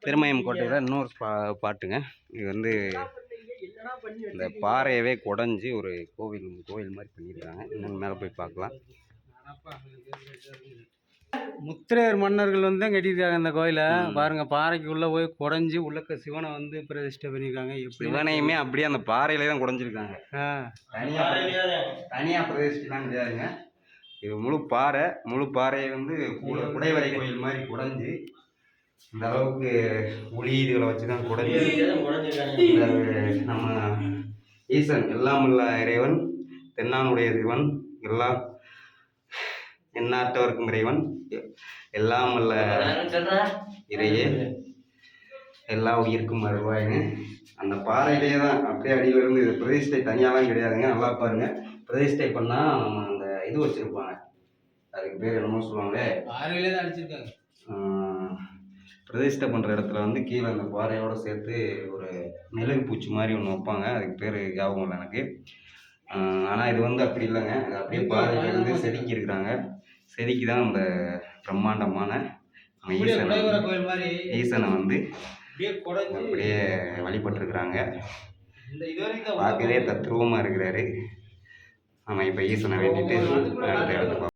திருமயம் கோட்டையில் இன்னொரு பாட்டுங்க. இது வந்து இந்த பாறையவே குடஞ்சி ஒரு கோவில் மாதிரி பண்ணியிருக்காங்க. இன்னும் மேலே போய் பார்க்கலாம். முத்திரையர் மன்னர்கள் வந்து தான் கட்டியிருக்காங்க இந்த கோயிலை. பாருங்க, பாறைக்கு உள்ள போய் குடஞ்சி உள்ளக்க சிவனை வந்து பிரதிஷ்டை பண்ணியிருக்காங்க. சிவனையுமே அப்படியே அந்த பாறையிலே தான் குடஞ்சிருக்காங்க. தனியாக பிரதிஷ்டைலாம் கிடையாதுங்க. இது முழு பாறையை வந்து குடைவரை கோயில் மாதிரி குடஞ்சி இந்த அளவுக்கு ஒளி இதுகளை வச்சு தான் குடஞ்சி நம்ம ஈசன் எல்லாம் உள்ள இறைவன், தென்னானுடைய சிவன், எல்லாம் எந்நாட்டவர்க்கும் இறைவன், எல்லாம் உள்ள இறையே, எல்லா உயிருக்கும் அருள்வாயின்னு அந்த பாறையிலே தான் அப்படியே அடியிலிருந்து. இது பிரதிஷ்டை தனியாலாம் கிடையாதுங்க. நல்லா பாருங்க, பிரதிஷ்டை பண்ணால் நம்ம அந்த இது வச்சுருப்பாங்க, அதுக்கு பேர் என்னமோ சொல்லுவாங்களே, பாறையிலே தான் அடிச்சிருக்காங்க. பிரதிஷ்டை பண்ணுற இடத்துல வந்து கீழே அந்த பாறையோடு சேர்த்து ஒரு மெழுகு பூச்சி மாதிரி ஒன்று வைப்பாங்க. அதுக்கு பேர் ஞாபகம் இல்லை எனக்கு. ஆனால் இது வந்து அப்படி இல்லைங்க. அது அப்படியே பாறையிலேருந்து செதுக்கி இருக்கிறாங்க. செதுக்கி தான் அந்த பிரம்மாண்டமான ஈசனை வந்து அப்படியே வழிபட்டுருக்குறாங்க. பார்க்கவே தத்ரூபமாக இருக்கிறாரு. நம்ம இப்போ ஈசனை வேண்டிட்டு அடுத்த இடத்துக்கு